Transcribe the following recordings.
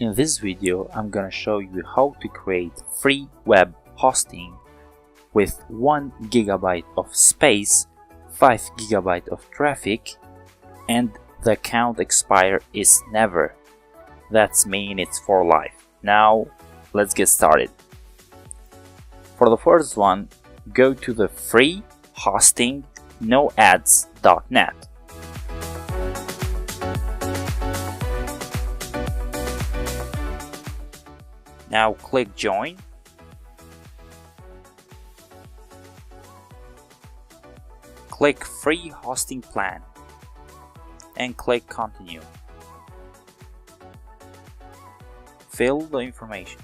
In this video, I'm gonna show you how to create free web hosting with 1 GB of space, 5 GB of traffic, and the account expire is never. That's mean it's for life. Now, let's get started. For the first one, go to the free hosting noads.net. Now click join. Click free hosting plan and click continue. Fill the information.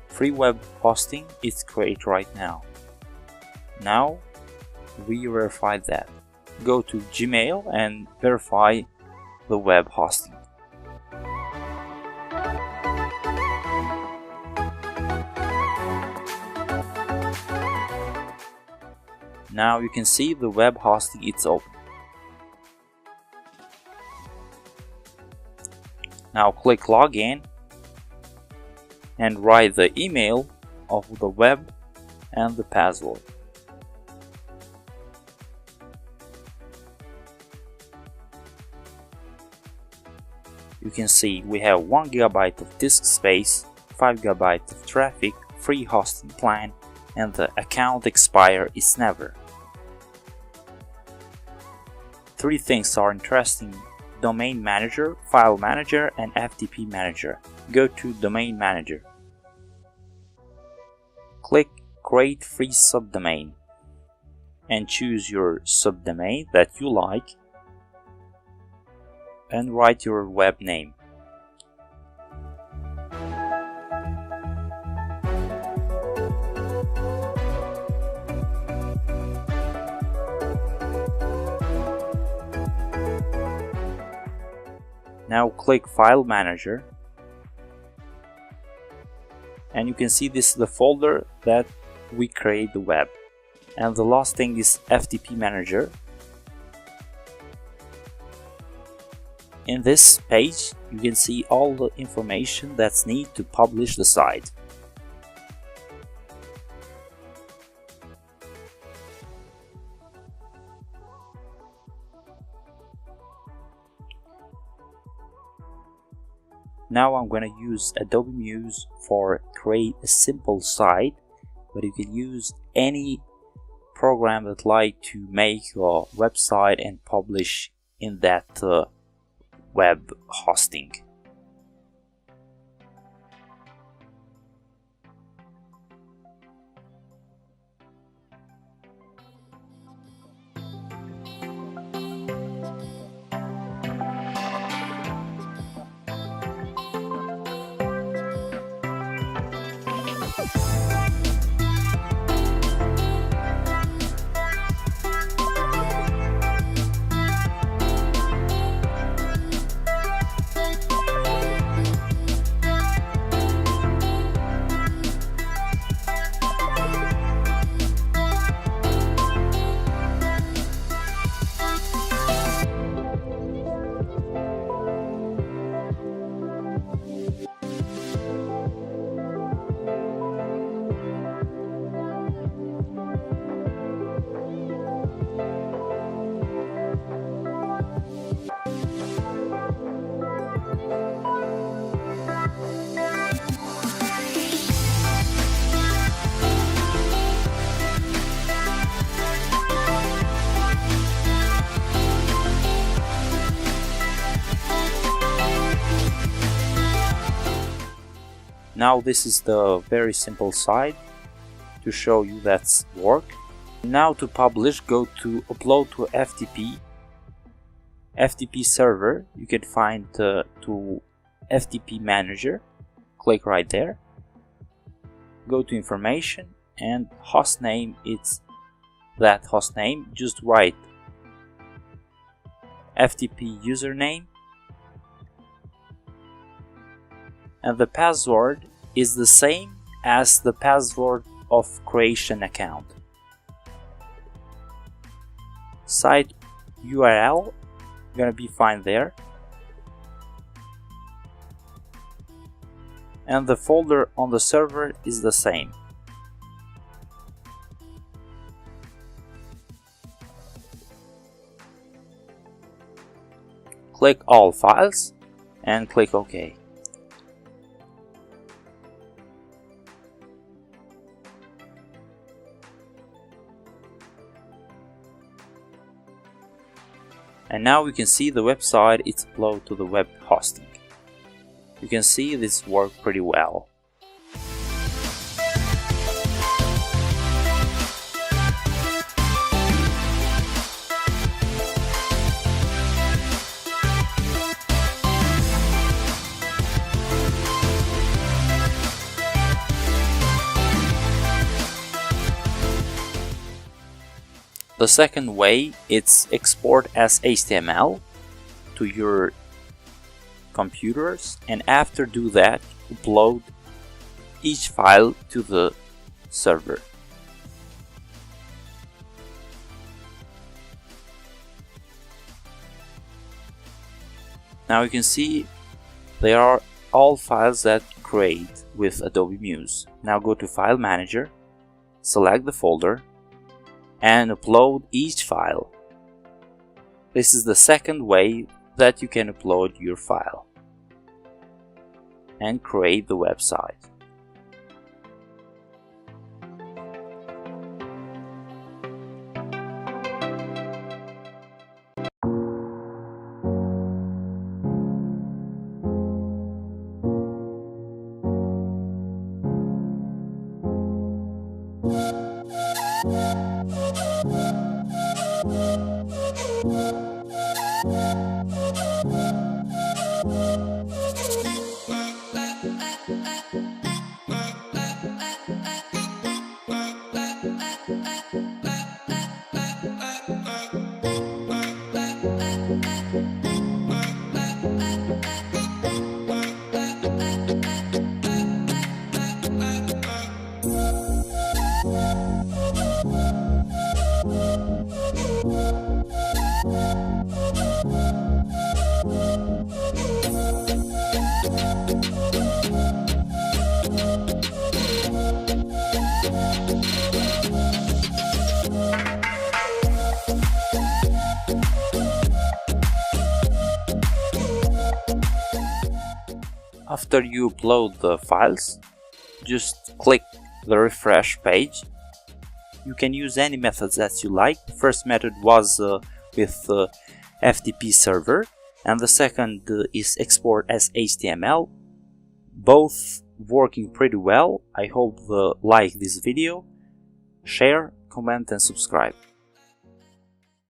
Free web hosting is created right now. Now we verify that. Go to Gmail and verify the web hosting. Now you can see the web hosting is open. Now click login and write the email of the web and the password. You can see we have 1 GB of disk space, 5 GB of traffic, free hosting plan, and the account expire is never. 3 things are interesting: domain manager, file manager, and FTP manager. Go to domain manager. Click create free subdomain and choose your subdomain that you like and write your web name. Now click file manager and you can see this is the folder that we create the web. And the last thing is FTP manager. In this page you can see all the information that's needed to publish the site. Now I'm going to use Adobe Muse for create a simple site, but you can use any program that like to make your website and publish in that web hosting. Now this is the very simple site to show you that's work. Now to publish, go to upload to FTP server. You can find to FTP manager, click right there, go to information, and hostname, it's that hostname. Just write FTP username, and the password is the same as the password of creation account. Site URL gonna be fine there, and the folder on the server is the same. Click all files and click OK. And now we can see the website it's uploaded to the web hosting. You can see this worked pretty well. The second way, it's export as HTML to your computers, and after do that, upload each file to the server. Now you can see they are all files that create with Adobe Muse. Now go to File Manager, select the folder, and upload each file. This is the second way that you can upload your file and create the website. After you upload the files, just click the refresh page. You can use any methods that you like. The first method was with FTP server, and the second is export as HTML. Both working pretty well. I hope you like this video. Share, comment and subscribe.